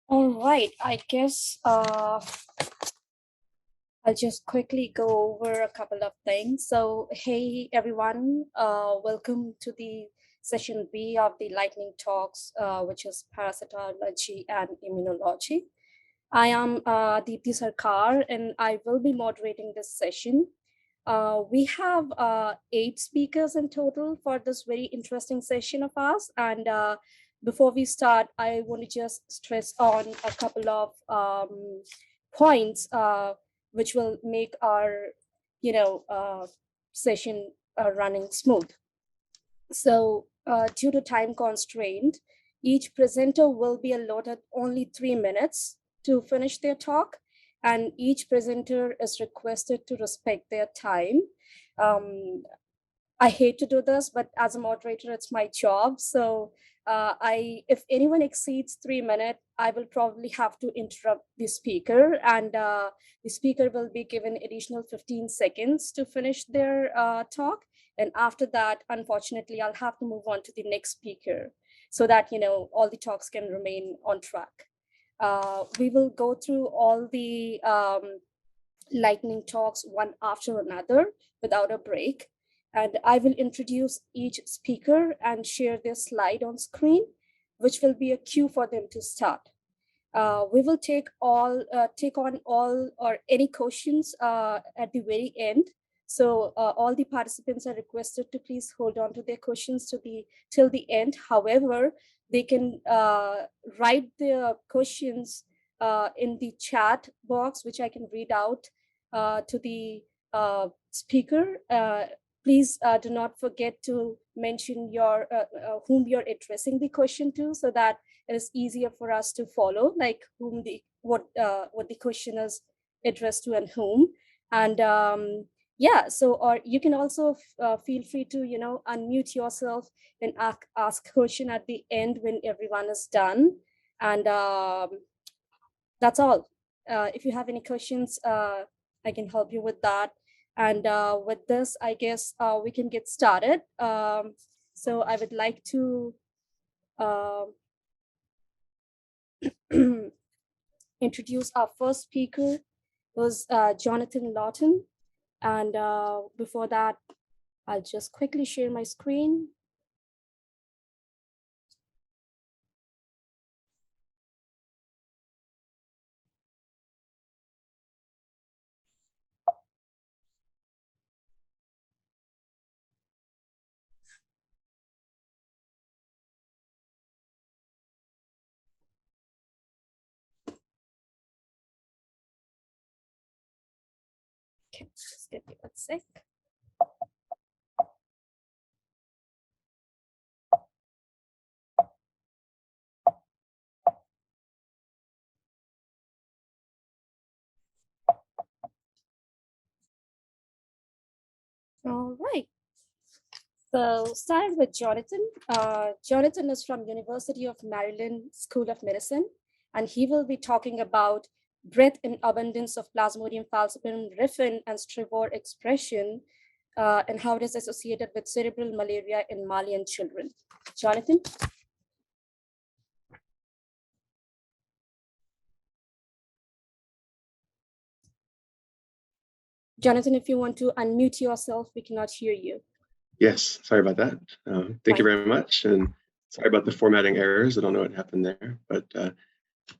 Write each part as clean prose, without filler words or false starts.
All right, I guess I'll just quickly go over a couple of things. So, hey everyone, welcome to the session B of the lightning talks, which is parasitology and immunology. I am Deepthi Sarkar, and I will be moderating this session. We have 8 speakers in total for this very interesting session of ours. And before we start, I want to just stress on a couple of points which will make our, session running smooth. So due to time constraint, each presenter will be allotted only 3 minutes to finish their talk, and each presenter is requested to respect their time. I hate to do this, but as a moderator, it's my job. So if anyone exceeds 3 minutes, I will probably have to interrupt the speaker, and the speaker will be given additional 15 seconds to finish their talk. And after that, unfortunately, I'll have to move on to the next speaker so that, all the talks can remain on track. We will go through all the lightning talks one after another without a break. And I will introduce each speaker and share their slide on screen, which will be a cue for them to start. We will take on all or any questions at the very end. So all the participants are requested to please hold on to their questions till the end. However, they can write their questions in the chat box, which I can read out to the speaker. Please do not forget to mention your whom you're addressing the question to, so that it is easier for us to follow, like what the question is addressed to and whom. And or you can also feel free to unmute yourself and ask question at the end when everyone is done. And that's all. If you have any questions, I can help you with that. And with this, I guess we can get started. So I would like to introduce our first speaker, was Jonathan Lawton. And before that, I'll just quickly share my screen. Okay, just give me 1 sec. All right. So starting with Jonathan. Jonathan is from University of Maryland School of Medicine, and he will be talking about breadth and abundance of Plasmodium falciparum riffin and strivor expression and how it is associated with cerebral malaria in Malian children. Jonathan? Jonathan, if you want to unmute yourself, we cannot hear you. Yes, sorry about that. Thank you very much. And sorry about the formatting errors. I don't know what happened there. But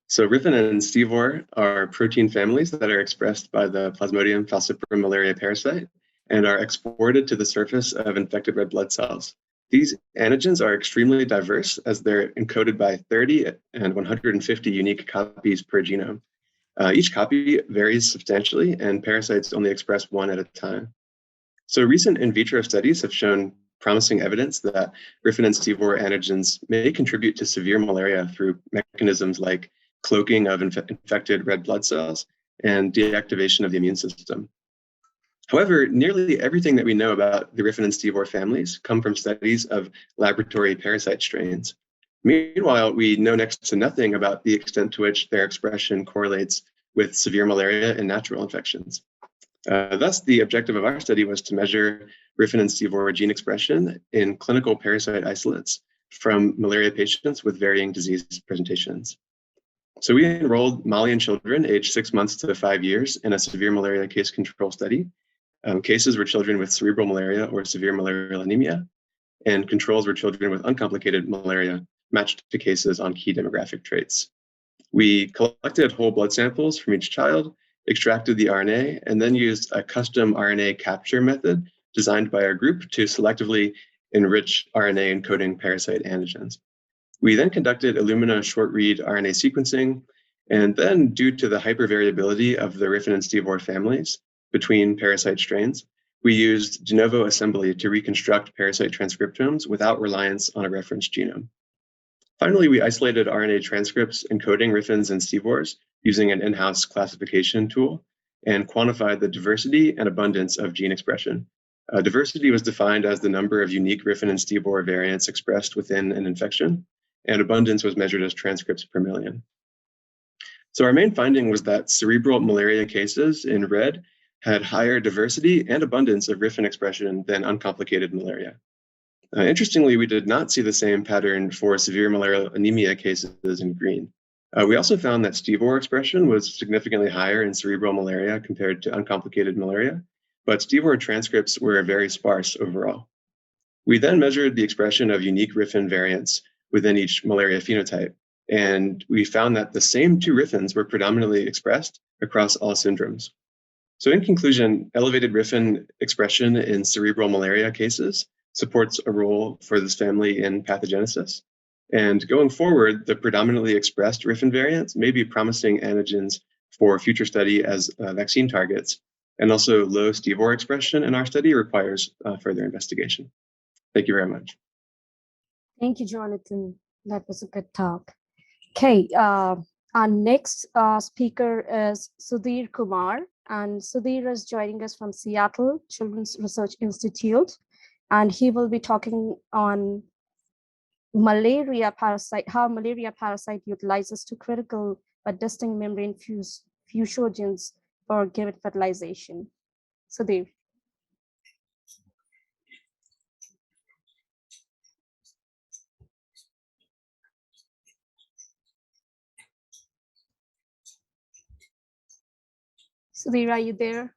so riffin and strivor are protein families that are expressed by the Plasmodium falciparum malaria parasite and are exported to the surface of infected red blood cells. These antigens are extremely diverse as they're encoded by 30 and 150 unique copies per genome. Each copy varies substantially, and parasites only express one at a time. So recent in vitro studies have shown promising evidence that riffin and strivor antigens may contribute to severe malaria through mechanisms like cloaking of infected red blood cells and deactivation of the immune system. However, nearly everything that we know about the riffin and strivor families come from studies of laboratory parasite strains. Meanwhile, we know next to nothing about the extent to which their expression correlates with severe malaria and natural infections. Thus, the objective of our study was to measure riffin and strivor gene expression in clinical parasite isolates from malaria patients with varying disease presentations. So we enrolled Malian children aged 6 months to 5 years in a severe malaria case control study. Cases were children with cerebral malaria or severe malarial anemia, and controls were children with uncomplicated malaria matched to cases on key demographic traits. We collected whole blood samples from each child, extracted the RNA, and then used a custom RNA capture method designed by our group to selectively enrich RNA encoding parasite antigens. We then conducted Illumina short-read RNA sequencing, and then due to the hypervariability of the Riffin and Stevor families between parasite strains, we used de novo assembly to reconstruct parasite transcriptomes without reliance on a reference genome. Finally, we isolated RNA transcripts encoding Riffins and Stevors using an in-house classification tool and quantified the diversity and abundance of gene expression. Diversity was defined as the number of unique Riffin and Stevor variants expressed within an infection, and abundance was measured as transcripts per million. So our main finding was that cerebral malaria cases in red had higher diversity and abundance of Riffin expression than uncomplicated malaria. Interestingly, we did not see the same pattern for severe malarial anemia cases in green. We also found that Stevor expression was significantly higher in cerebral malaria compared to uncomplicated malaria, but Stevor transcripts were very sparse overall. We then measured the expression of unique Riffin variants within each malaria phenotype, and we found that the same two Riffins were predominantly expressed across all syndromes. So in conclusion, elevated Riffin expression in cerebral malaria cases supports a role for this family in pathogenesis. And going forward, the predominantly expressed Riffin variants may be promising antigens for future study as vaccine targets, and also low Stevor expression in our study requires further investigation. Thank you very much. Thank you, Jonathan. That was a good talk. Okay, our next speaker is Sudhir Kumar, and Sudhir is joining us from Seattle Children's Research Institute, and he will be talking on malaria parasite, how malaria parasite utilizes two critical but distinct membrane fusogens for given fertilization. Sudhir. Sudhir, are you there?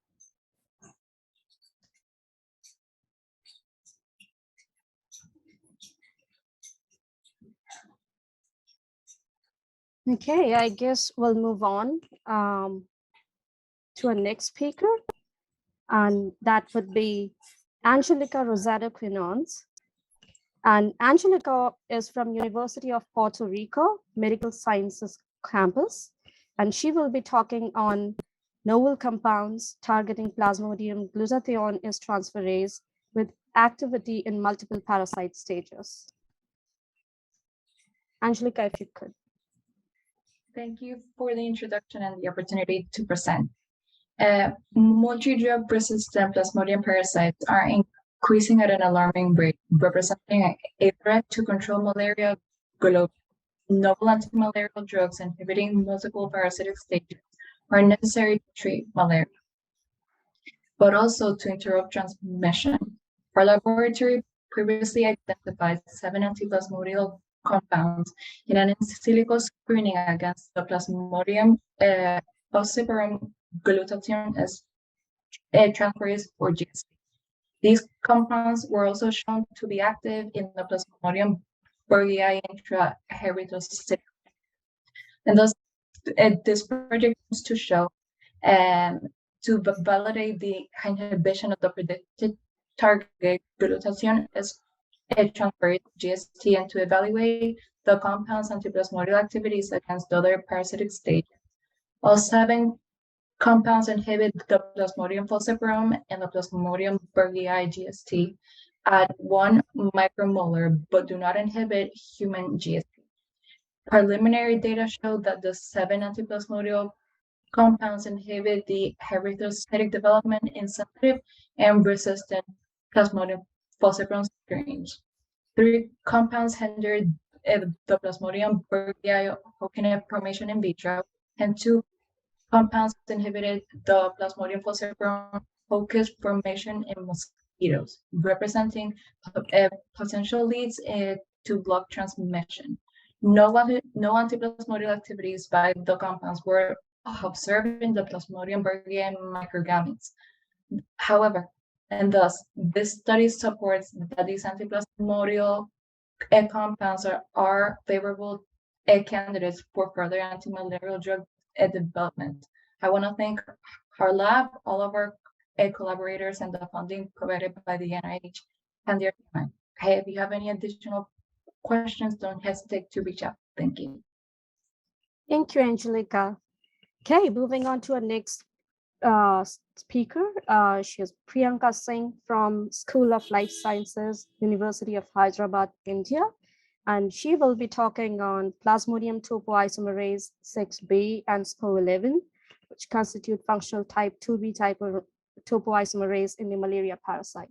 Okay, I guess we'll move on to our next speaker, and that would be Angelica Rosado Quinons. And Angelica is from University of Puerto Rico Medical Sciences campus, and she will be talking on novel compounds targeting Plasmodium glutathione transferase with activity in multiple parasite stages. Angelica, if you could. Thank you for the introduction and the opportunity to present. Multi-drug resistant Plasmodium parasites are increasing at an alarming rate, representing a threat to control malaria globally. Novel antimalarial drugs inhibiting multiple parasitic stages are necessary to treat malaria, but also to interrupt transmission. Our laboratory previously identified 7 antiplasmodial compounds in an in silico screening against the Plasmodium falciparum glutathione transferase or GST. These compounds were also shown to be active in the Plasmodium burgii intraherythrocytic. And thus, this project is to show to validate the inhibition of the predicted target glutathione transferase GST and to evaluate the compound's antiplasmodial activities against other parasitic stages. All 7 compounds inhibit the Plasmodium falciparum and the Plasmodium burgii GST at 1 micromolar, but do not inhibit human GST. Preliminary data showed that the 7 antiplasmodial compounds inhibit the erythrocytic development in sensitive and resistant Plasmodium falciparum strains. 3 compounds hindered the Plasmodium burgii Hopkins formation in vitro, and 2 compounds inhibited the Plasmodium falciparum Hopkins formation in mosquitoes, representing potential leads to block transmission. No antiplasmodial activities by the compounds were observed in the Plasmodium berghei microgametes. However, and thus, this study supports that these antiplasmodial compounds are favorable candidates for further antimalarial drug development. I want to thank our lab, all of our collaborators, and the funding provided by the NIH and their team. Hey, if you have any additional questions, don't hesitate to reach out. Thank you. Thank you, Angelica. Okay, moving on to our next speaker. She is Priyanka Singh from School of Life Sciences, University of Hyderabad, India. And she will be talking on Plasmodium topoisomerase 6B and SPO11, which constitute functional type 2B type of topoisomerase in the malaria parasite.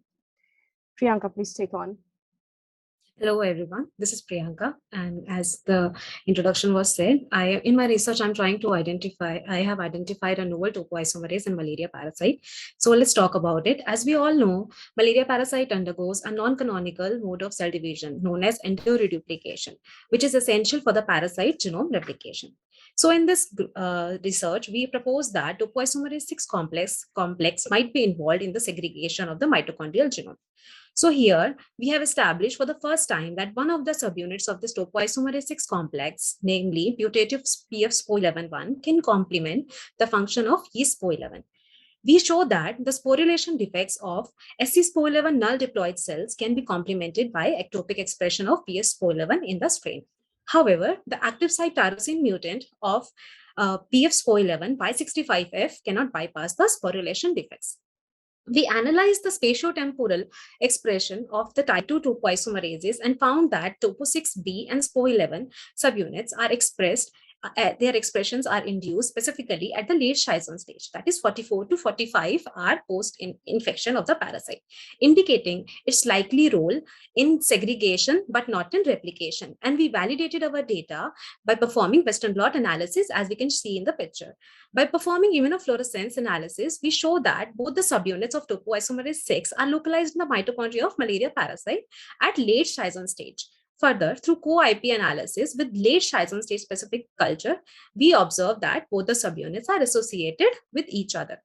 Priyanka, please take on. Hello, everyone. This is Priyanka. And as the introduction was said, in my research, I have identified a novel topoisomerase in malaria parasite. So let's talk about it. As we all know, malaria parasite undergoes a non-canonical mode of cell division known as endoreduplication, which is essential for the parasite genome replication. So in this research, we propose that topoisomerase 6 complex might be involved in the segregation of the mitochondrial genome. So here we have established for the first time that one of the subunits of this topoisomerase 6 complex, namely putative PF-SPO11-1, can complement the function of SPO11. We show that the sporulation defects of SC-SPO11 null diploid cells can be complemented by ectopic expression of PF-SPO11 in the strain. However, the active site tyrosine mutant of PF-SPO11 by 65F cannot bypass the sporulation defects. We analyzed the spatiotemporal expression of the type 2 topoisomerases and found that topo6B and SPO11 subunits are expressed, their expressions are induced specifically at the late Shizon stage, that is 44 to 45 hour post-infection of the parasite, indicating its likely role in segregation but not in replication. And we validated our data by performing Western blot analysis, as we can see in the picture. By performing immunofluorescence analysis, we show that both the subunits of topoisomerase 6 are localized in the mitochondria of malaria parasite at late Shizon stage. Further, through co-IP analysis with late Shizon stage specific culture, we observe that both the subunits are associated with each other.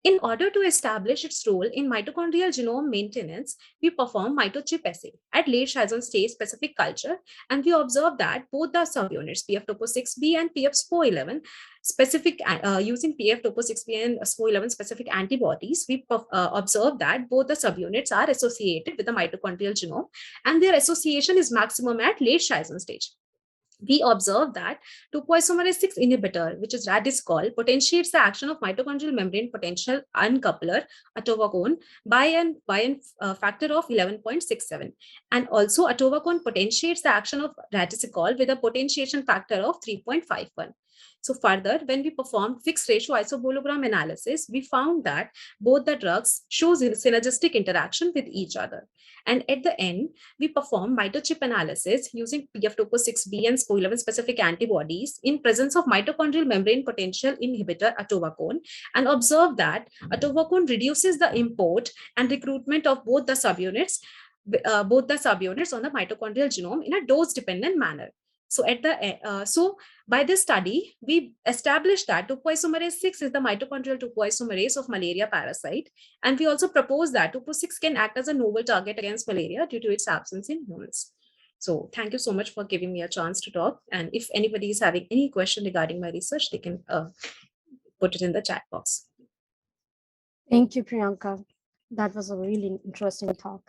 In order to establish its role in mitochondrial genome maintenance, we perform mitochip assay at late Shizon stage specific culture, and we observe that both the subunits, PF-topo6B and PF-SPO11, specific using PF-topo6B and SPO11 specific antibodies, we observe that both the subunits are associated with the mitochondrial genome, and their association is maximum at late Shizon stage. We observe that topoisomerase 6 inhibitor, which is Radiscol, potentiates the action of mitochondrial membrane potential uncoupler, atovaquone, by a factor of 11.67. And also atovaquone potentiates the action of Radiscol with a potentiation factor of 3.51. So further, when we performed fixed ratio isobologram analysis, we found that both the drugs show synergistic interaction with each other. And at the end, we perform mitochip analysis using PF-topo6B and SPO11 specific antibodies in presence of mitochondrial membrane potential inhibitor atovaquone, and observe that atovaquone reduces the import and recruitment of both the subunits on the mitochondrial genome in a dose-dependent manner. So by this study, we established that topoisomerase 6 is the mitochondrial topoisomerase of malaria parasite. And we also propose that topo6 can act as a novel target against malaria due to its absence in humans. So thank you so much for giving me a chance to talk. And if anybody is having any question regarding my research, they can put it in the chat box. Thank you, Priyanka. That was a really interesting talk.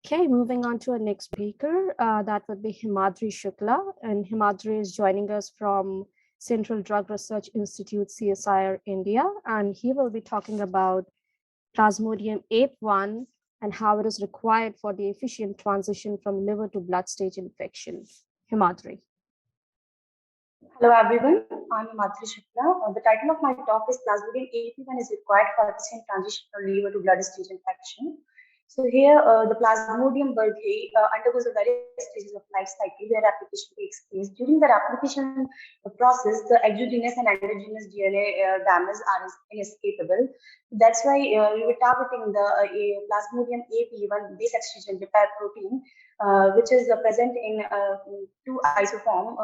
Okay, moving on to our next speaker, that would be Himadri Shukla, and Himadri is joining us from Central Drug Research Institute, CSIR, India, and he will be talking about Plasmodium ape1 and how it is required for the efficient transition from liver to blood stage infection. Himadri. Hello everyone, I'm Himadri Shukla. The title of my talk is Plasmodium ape1 is required for efficient transition from liver to blood stage infection. So here, the Plasmodium berghei undergoes a various stages of life cycle where application takes place. During the application process, the exogenous and endogenous DNA damage are inescapable. That's why we were targeting the Plasmodium ape1 base excision repair protein which is present in two isoform,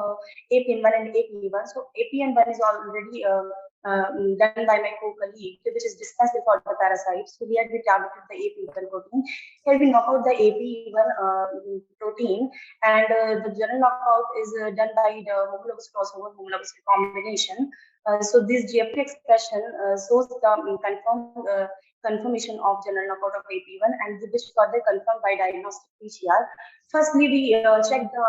APN1 and APE1. So APN1 is already done by my co-colleague, which is dispensed for the parasites. So here we targeted the APE1 protein. Here we knock out the APE1 protein, and the general knockout is done by the homologous crossover, homologous recombination. So this GFP expression shows the confirmation of general knockout of AP1, and which further confirmed by diagnostic PCR. Firstly, we checked the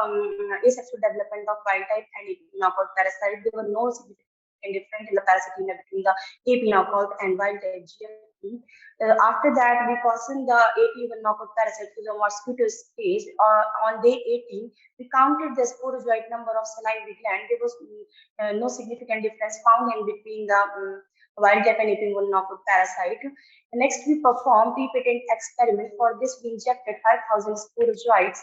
asexual development of wild type and AP knockout parasite. There were no significant difference in the parasitemia between the AP knockout and wild type GFP. After that, we cautioned the AP1 knockout parasite to the mosquito stage. On day 18, we counted the sporozoite number of salivary gland. There was no significant difference found in between the wild type and AP1 knockout parasite. Next, we performed pre-patent experiment. For this, we injected 5,000 sporozoites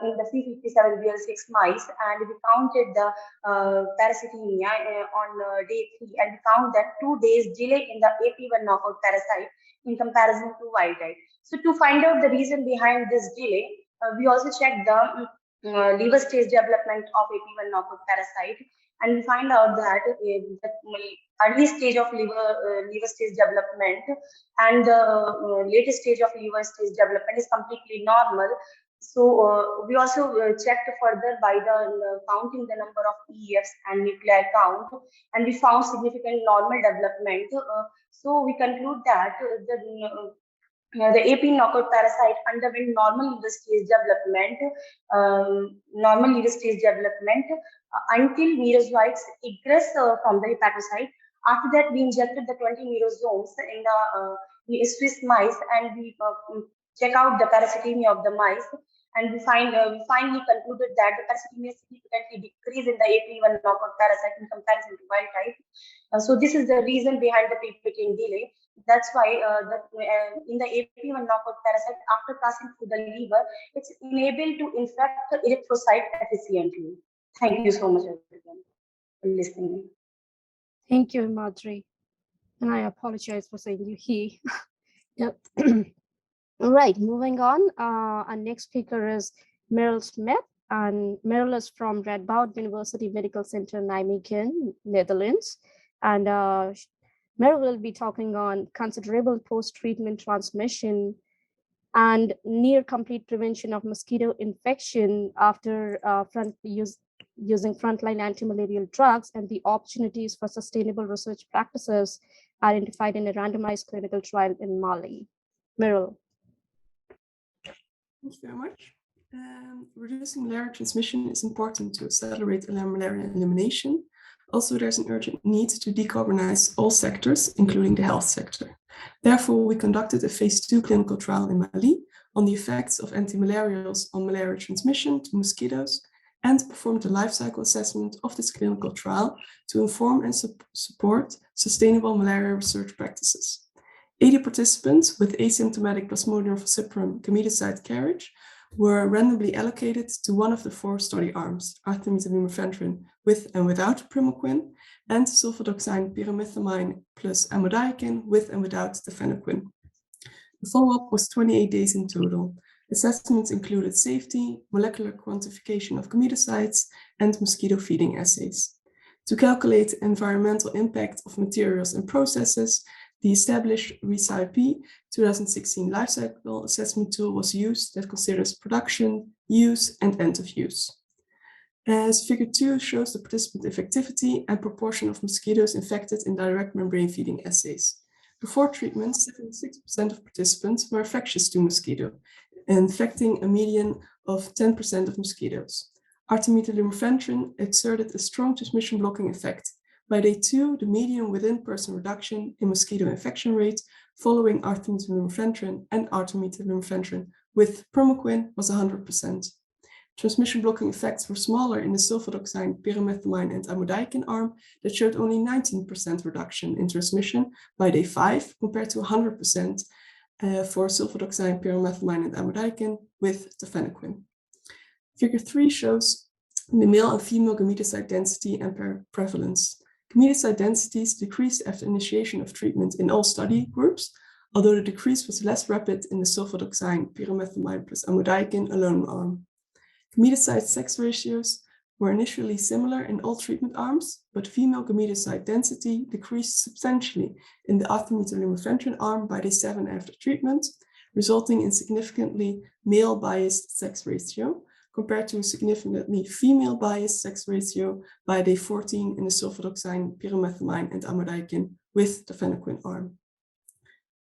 in the C57BL6 mice, and we counted the parasitemia on day 3, and we found that 2 days delay in the AP1 knockout parasite in comparison to wild type. So to find out the reason behind this delay, we also checked the liver stage development of AP1 knockout parasite, and we find out that the early stage of liver stage development and the latest stage of liver stage development is completely normal. So we also checked further by the counting the number of EFs and nuclei count, and we found significant normal development. So we conclude that the AP knockout parasite underwent normal liver stage development, until merozoites egress from the hepatocyte. After that, we injected the 20 merosomes in the Swiss mice, and we check out the parasitemia of the mice. And we finally concluded that the parasitemia significantly decreased in the AP1 knockout parasite in comparison to wild type. So this is the reason behind the pre-patent delay. That's why in the AP1 knockout parasite, after passing through the liver, it's enabled to infect the erythrocyte efficiently. Thank you so much, everyone, for listening. Thank you, Madhuri. And I apologize for saying you he. Yep. All right, moving on. Our next speaker is Meryl Smith, and Meryl is from Radboud University Medical Center, Nijmegen, Netherlands. And Meryl will be talking on considerable post-treatment transmission and near complete prevention of mosquito infection after using frontline anti-malarial drugs and the opportunities for sustainable research practices identified in a randomized clinical trial in Mali. Meryl. Thank you very much. Reducing malaria transmission is important to accelerate malaria elimination. Also, there's an urgent need to decarbonize all sectors, including the health sector. Therefore, we conducted a phase 2 clinical trial in Mali on the effects of antimalarials on malaria transmission to mosquitoes, and performed a life cycle assessment of this clinical trial to inform and support sustainable malaria research practices. 80 participants with asymptomatic Plasmodium falciparum gametocyte carriage were randomly allocated to one of the 4 study arms, artemisinin lumefantrine with and without primaquine, and sulfadoxine pyrimethamine plus amodiaquine with and without tefenoquine. The follow-up was 28 days in total. Assessments included safety, molecular quantification of gametocytes, and mosquito feeding assays. To calculate environmental impact of materials and processes, the established RECIP 2016 lifecycle assessment tool was used that considers production, use, and end of use. As figure 2 shows the participant effectivity and proportion of mosquitoes infected in direct membrane feeding assays. Before treatment, 76% of participants were infectious to mosquito, infecting a median of 10% of mosquitoes. Artemether lumefantrine exerted a strong transmission blocking effect. By day 2, the median within-person reduction in mosquito infection rate following artemether lumefantrine and artemether lumefantrine with primaquine was 100%. Transmission blocking effects were smaller in the sulfadoxine, pyrimethamine, and amodiaquine arm that showed only 19% reduction in transmission by day 5 compared to 100% for sulfadoxine, pyrimethamine, and amodiaquine with tefenoquine. Figure 3 shows the male and female gametocyte density and prevalence. Gametocyte densities decreased after initiation of treatment in all study groups. although the decrease was less rapid in the sulfadoxine pyrimethamine plus amodiaquine alone arm. Gametocyte sex ratios were initially similar in all treatment arms, but female gametocyte density decreased substantially in the artemether-lumefantrine arm by day 7 after treatment, resulting in significantly male-biased sex ratio, compared to a significantly female-biased sex ratio by day 14 in the sulfadoxine, pyrimethamine, and amodiaquine with the phenequin arm.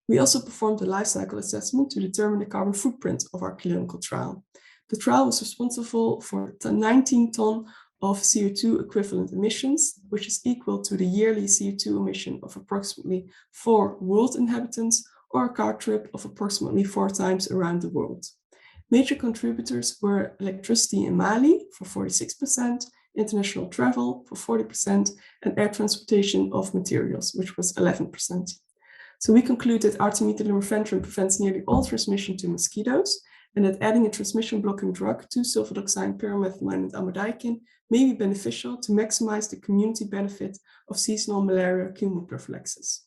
We also performed a life cycle assessment to determine the carbon footprint of our clinical trial. The trial was responsible for 19 tons of CO2 equivalent emissions, which is equal to the yearly CO2 emission of approximately 4 world inhabitants or a car trip of approximately 4 times around the world. Major contributors were electricity in Mali for 46%, international travel for 40%, and air transportation of materials, which was 11%. So we conclude that artemether-lumefantrine prevents nearly all transmission to mosquitoes, and that adding a transmission-blocking drug to sulfadoxine, pyrimethamine, and amodiaquine may be beneficial to maximize the community benefit of seasonal malaria chemoprophylaxis.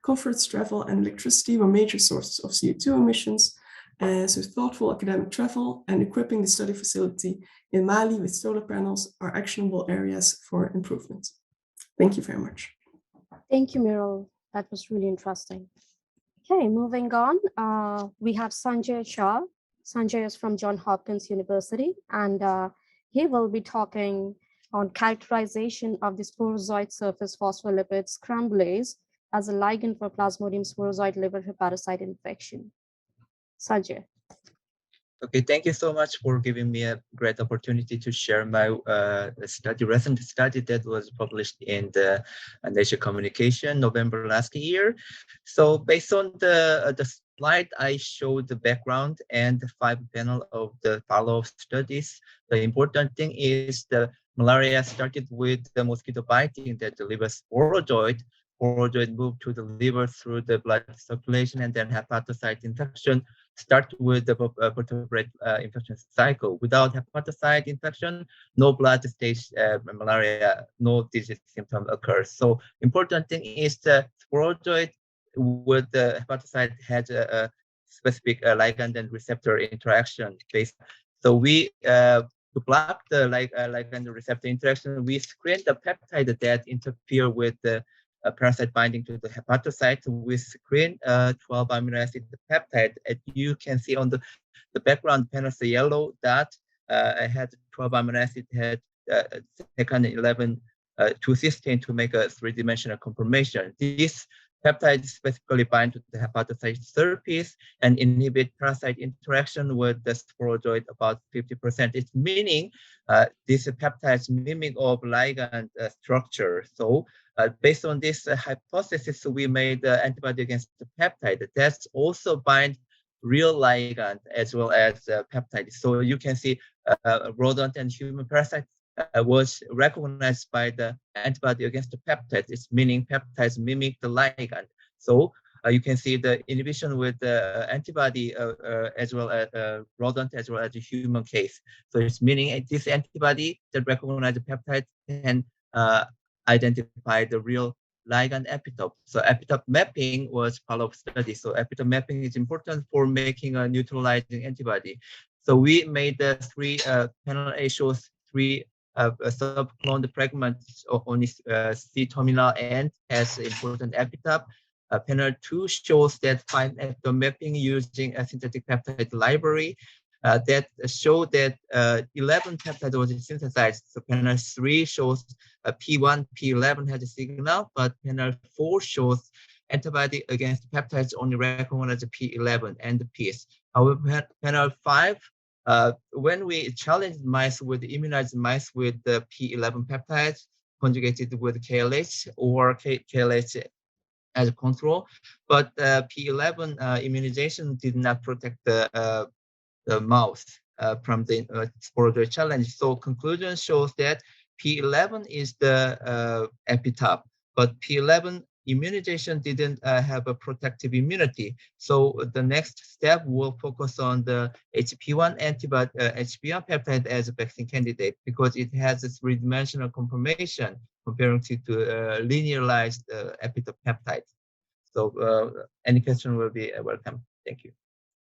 Comforts, travel, and electricity were major sources of CO2 emissions, so thoughtful academic travel and equipping the study facility in Mali with solar panels are actionable areas for improvement. Thank you very much. Thank you, Meryl. That was really interesting. Okay, moving on, we have Sanjay Shah. Sanjay is from Johns Hopkins University, and he will be talking on characterization of the sporozoite surface phospholipid scramblase as a ligand for Plasmodium sporozoite liver hepatocyte infection. Sanjay. Okay, thank you so much for giving me a great opportunity to share my recent study that was published in the Nature Communication November last year. So based on the slide, I showed the background and the 5 panel of the follow-up studies. The important thing is the malaria started with the mosquito biting that delivers sporozoid. Sporozoid moved to the liver through the blood circulation, and then hepatocyte infection start with the vertebrate infection cycle. Without hepatocyte infection, no blood stage malaria, no disease symptom occurs. So important thing is the sporozoid with the hepatocyte has a specific ligand and receptor interaction based. So we to block the ligand receptor interaction, we screen the peptide that interfere with the parasite binding to the hepatocyte. We screen 12 amino acid peptide. As you can see on the background panel, the yellow dot I had 12 amino acid had taken 11 to cysteine to make a 3-dimensional conformation. This peptide specifically bind to the hepatocyte surface and inhibit parasite interaction with the sporozoid about 50%. It's meaning these peptides mimic of ligand structure. So based on this hypothesis, we made antibody against the peptide that's also bind real ligand as well as peptide. So you can see rodent and human parasites was recognized by the antibody against the peptides. It's meaning peptides mimic the ligand. So you can see the inhibition with the antibody as well as rodent as well as the human case. So it's meaning this antibody that recognizes the peptide can identify the real ligand epitope. So epitope mapping was part of study. So epitope mapping is important for making a neutralizing antibody. So we made the 3 panel A shows 3 sub-cloned fragments on its C-terminal end as important epitope. Panel 2 shows that fine epitope mapping using a synthetic peptide library that show that 11 peptide was synthesized. So panel 3 shows P1, P11 has a signal, but panel 4 shows antibody against peptides only recognize P11 and the Ps. However, panel 5, when we challenged mice with immunized mice with the P11 peptides conjugated with KLH or KLH as a control, but P11 immunization did not protect the mouse from the sporozoid challenge. So conclusion shows that P11 is the epitope, but P11 immunization didn't have a protective immunity. So the next step will focus on the HP1 antibody, HP1 peptide as a vaccine candidate because it has a 3-dimensional conformation comparing to linearized epitope peptide. So any question will be welcome. Thank you.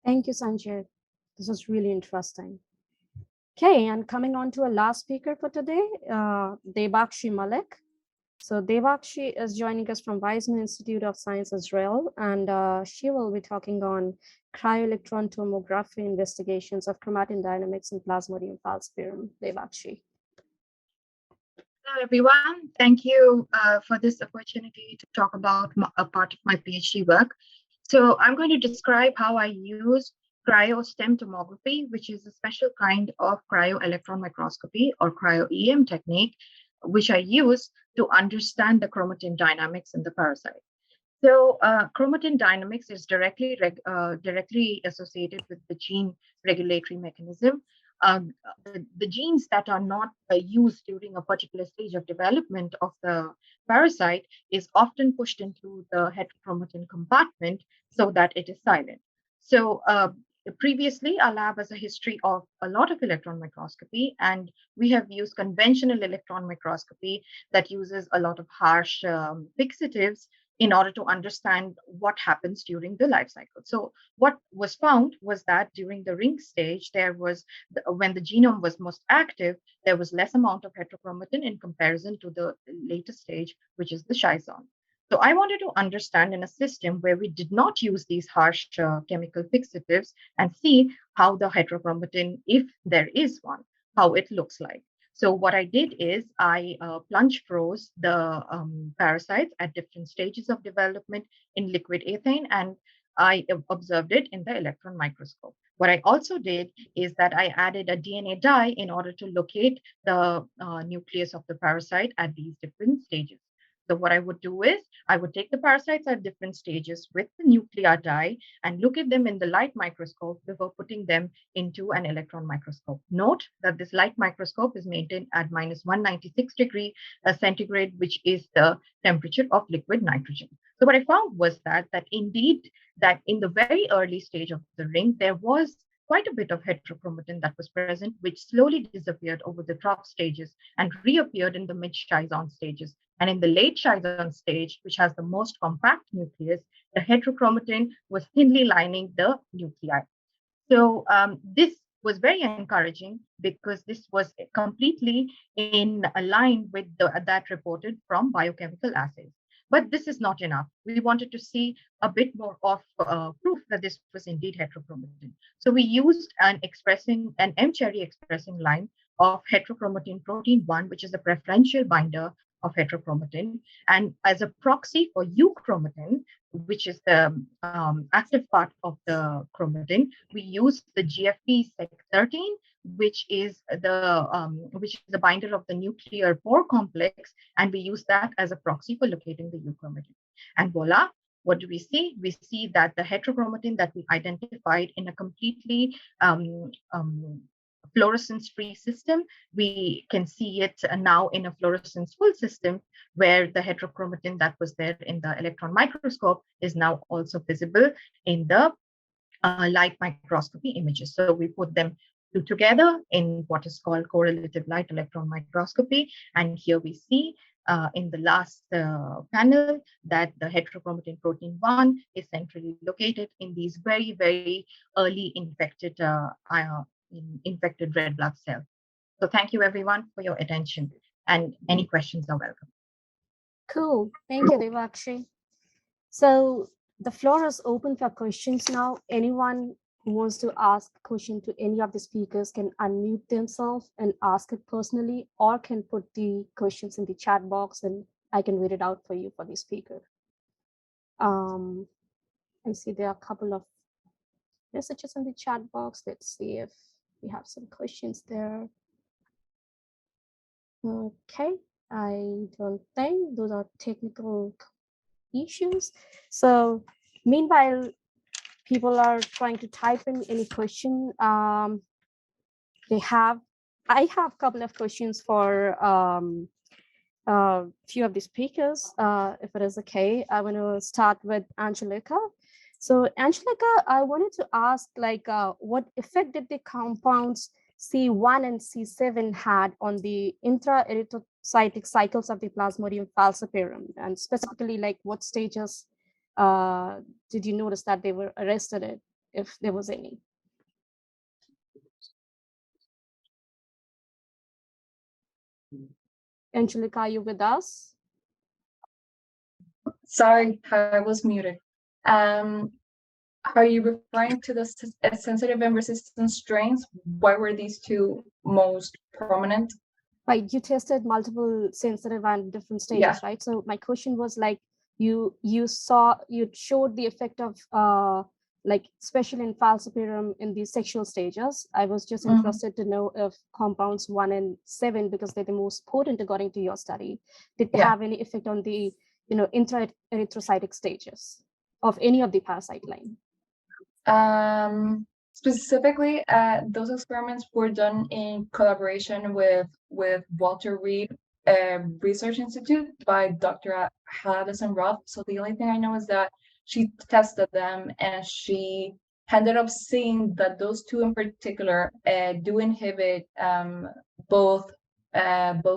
Thank you, Sanjay. This was really interesting. Okay, and coming on to our last speaker for today, Debakshi Malik. So Debakshi is joining us from Weizmann Institute of Science, Israel, and she will be talking on cryo-electron tomography investigations of chromatin dynamics in Plasmodium falciparum. Debakshi. Hello, everyone. Thank you for this opportunity to talk about a part of my PhD work. So I'm going to describe how I use cryo-stem tomography, which is a special kind of cryo-electron microscopy or cryo-EM technique, which I use to understand the chromatin dynamics in the parasite. So chromatin dynamics is directly associated with the gene regulatory mechanism. The genes that are not used during a particular stage of development of the parasite is often pushed into the heterochromatin compartment so that it is silent. So previously, our lab has a history of a lot of electron microscopy, and we have used conventional electron microscopy that uses a lot of harsh fixatives in order to understand what happens during the life cycle. So what was found was that during the ring stage, when the genome was most active, there was less amount of heterochromatin in comparison to the later stage, which is the shy zone. So I wanted to understand in a system where we did not use these harsh chemical fixatives and see how the heterochromatin, if there is one, how it looks like. So what I did is I plunge froze the parasites at different stages of development in liquid ethane, and I observed it in the electron microscope. What I also did is that I added a DNA dye in order to locate the nucleus of the parasite at these different stages. So what I would do is I would take the parasites at different stages with the nuclear dye and look at them in the light microscope before putting them into an electron microscope. Note that this light microscope is maintained at minus 196 degree centigrade, which is the temperature of liquid nitrogen. So what I found was that indeed that in the very early stage of the ring, there was quite a bit of heterochromatin that was present, which slowly disappeared over the trough stages and reappeared in the mid-Schizon stages. And in the late Schizon stage, which has the most compact nucleus, the heterochromatin was thinly lining the nuclei. So this was very encouraging because this was completely in line with that reported from biochemical assays. But this is not enough. We wanted to see a bit more of proof that this was indeed heterochromatin. So we used an M-cherry expressing line of heterochromatin protein 1, which is a preferential binder of heterochromatin. And as a proxy for euchromatin, which is the active part of the chromatin, we use the GFP Sec13, which is the binder of the nuclear pore complex, and we use that as a proxy for locating the euchromatin. And voila, what do we see? We see that the heterochromatin that we identified in a completely fluorescence-free system, we can see it now in a fluorescence-full system, where the heterochromatin that was there in the electron microscope is now also visible in the light microscopy images. So we put them together in what is called correlative light electron microscopy. And here we see in the last panel that the heterochromatin protein 1 is centrally located in these very, very early infected red blood cells. So thank you everyone for your attention, and any questions are welcome. Cool, thank you, Debakshi. So the floor is open for questions now. Anyone who wants to ask a question to any of the speakers can unmute themselves and ask it personally, or can put the questions in the chat box and I can read it out for you for the speaker. I see there are a couple of messages in the chat box. Let's see if we have some questions there. Okay, I don't think those are technical issues. So meanwhile, people are trying to type in any question I have a couple of questions for a few of the speakers, if it is okay. I want to start with Angelica. So Angelica, I wanted to ask, like, what effect did the compounds C1 and C7 had on the intra-erythrocytic cycles of the Plasmodium falciparum, and specifically, like, what stages did you notice that they were arrested, if there was any? Angelica, are you with us? Sorry, I was muted. Are you referring to the sensitive and resistant strains? Why were these two most prominent? Right, you tested multiple sensitive and different stages, right? So my question was like, you showed the effect of like especially in falciparum in the sexual stages. I was just interested to know if compounds 1 and 7, because they're the most potent according to your study, did they have any effect on the intra-erythrocytic stages of any of the parasite line? Specifically, those experiments were done in collaboration with Walter Reed Research Institute by Dr. Addison Roth. So the only thing I know is that she tested them, and she ended up seeing that those two in particular do inhibit both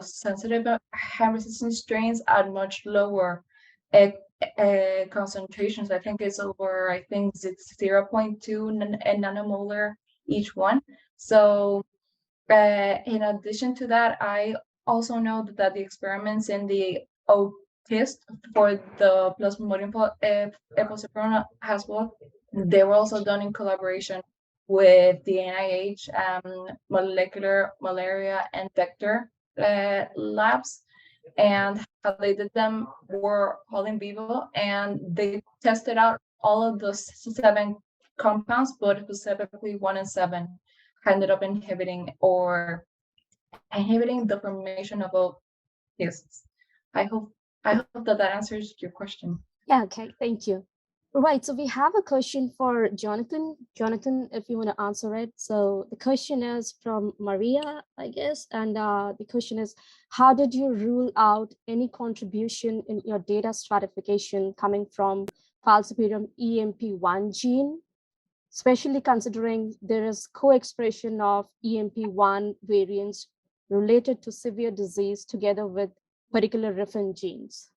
sensitive and resistant strains at much lower concentrations. I think it's over, I think it's 0.2 nanomolar each one. So in addition to that, I also know that the experiments in the OTIST for the Plasmodium falciparum as well, they were also done in collaboration with the NIH molecular malaria and vector labs. And how they did them were all in vivo, and they tested out all of the 7 compounds, but specifically 1 and 7 ended up inhibiting the formation of cysts. I hope that answers your question. Yeah, okay, thank you. Right, so we have a question for Jonathan. Jonathan, if you want to answer it. So the question is from Maria, I guess, and the question is, how did you rule out any contribution in your data stratification coming from falciparum EMP1 gene, especially considering there is co-expression of EMP1 variants related to severe disease together with particular riffin genes?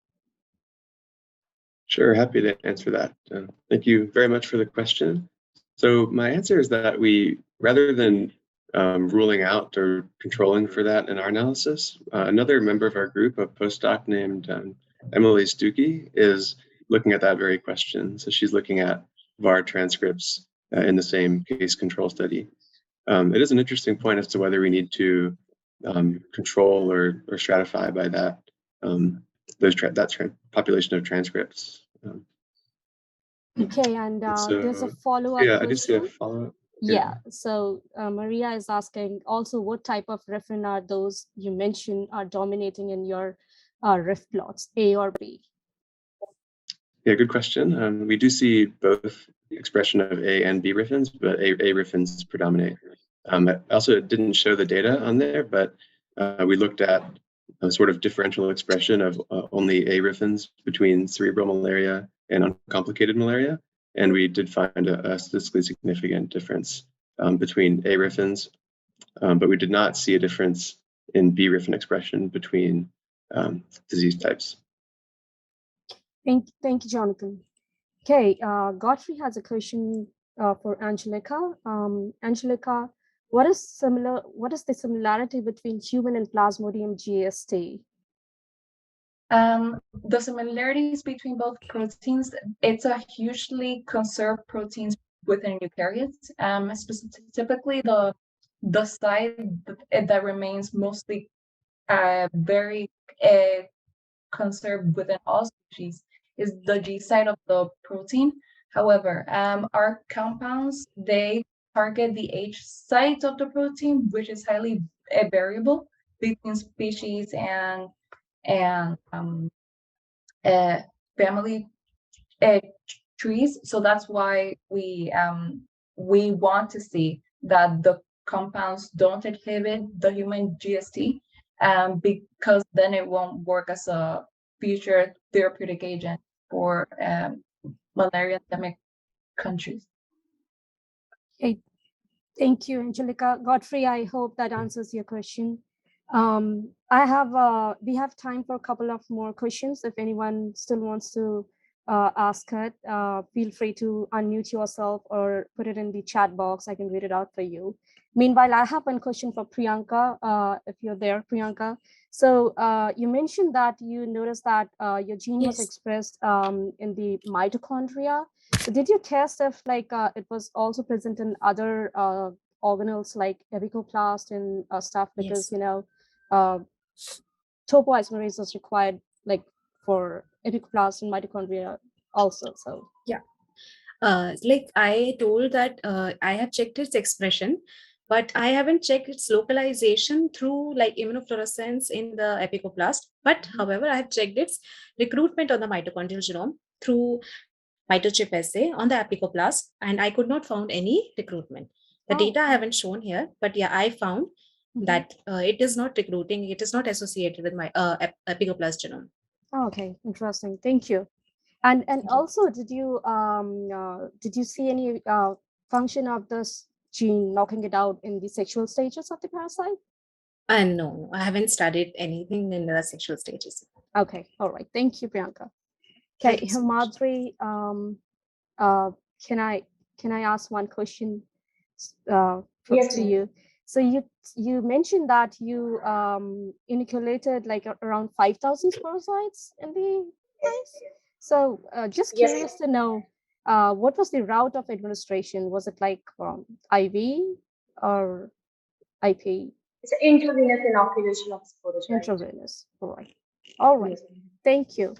Sure, happy to answer that. Thank you very much for the question. So my answer is that we, rather than ruling out or controlling for that in our analysis, another member of our group, a postdoc named Emily Stuckey, is looking at that very question. So she's looking at VAR transcripts in the same case control study. It is an interesting point as to whether we need to control or stratify by that population of transcripts. Okay, and there's a follow-up yeah, question. I just see a follow-up. Yeah, so Maria is asking also what type of riffin are those you mentioned are dominating in your riff plots, A or B? Yeah, good question. We do see both expression of A and B riffins, but A riffins predominate. I also didn't show the data on there, but we looked at a sort of differential expression of only A riffins between cerebral malaria and uncomplicated malaria. And we did find a statistically significant difference between A riffins, but we did not see a difference in B riffin expression between disease types. Thank you, Jonathan. Okay, Godfrey has a question for Angelica. Angelica, what is the similarity between human and Plasmodium GST? The similarities between both proteins, it's a hugely conserved proteins within eukaryotes. Specifically, the site that remains mostly very conserved within all species is the G site of the protein. However, our compounds, they target the H site of the protein, which is highly variable between species and family trees. So that's why we want to see that the compounds don't inhibit the human GST, because then it won't work as a future therapeutic agent for malaria endemic countries. Okay, thank you, Angelica. Godfrey, I hope that answers your question. We have time for a couple of more questions if anyone still wants to ask it, feel free to unmute yourself or put it in the chat box. I can read it out for you. Meanwhile, I have one question for Priyanka, if you're there, Priyanka. So you mentioned that you noticed that your gene was expressed in the mitochondria. So did you test if like it was also present in other organelles like apicoplast and stuff? Because, you know, topoisomerase is required like for apicoplast and mitochondria also. So yeah. Like I told that I have checked its expression, but I haven't checked its localization through like immunofluorescence in the apicoplast. But however, I have checked its recruitment on the mitochondrial genome through mitochip assay on the apicoplast, and I could not found any recruitment. The data I haven't shown here, but yeah, I found that it is not recruiting, it is not associated with my apicoplast genome. Okay, interesting. Thank you. And also, did you see any function of this gene knocking it out in the sexual stages of the parasite? No, I haven't studied anything in the sexual stages. Okay, all right. Thank you, Priyanka. Okay, Himadri, can I ask one question Yes, to you? So you mentioned that you inoculated like around 5,000 parasites in the place. So just curious to know, what was the route of administration? Was it like IV or IP? It's an intravenous inoculation of sporogyte. Intravenous, all right. All right, thank you.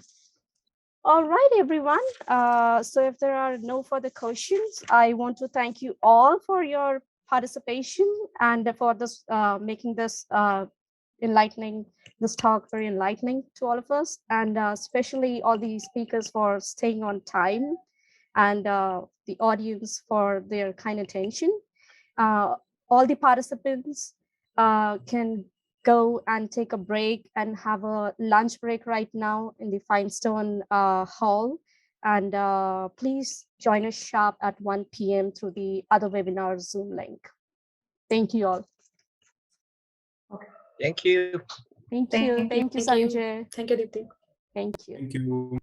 All right, everyone. So if there are no further questions, I want to thank you all for your participation and for this making this enlightening, this talk very enlightening to all of us, and especially all the speakers for staying on time, and the audience for their kind attention. All the participants can go and take a break and have a lunch break right now in the Finestone Hall. And please join us sharp at 1 p.m. through the other webinar Zoom link. Thank you all. Okay. Thank you. Thank you. Thank you, Sanjay. Thank you, Diti. Thank you. Thank you.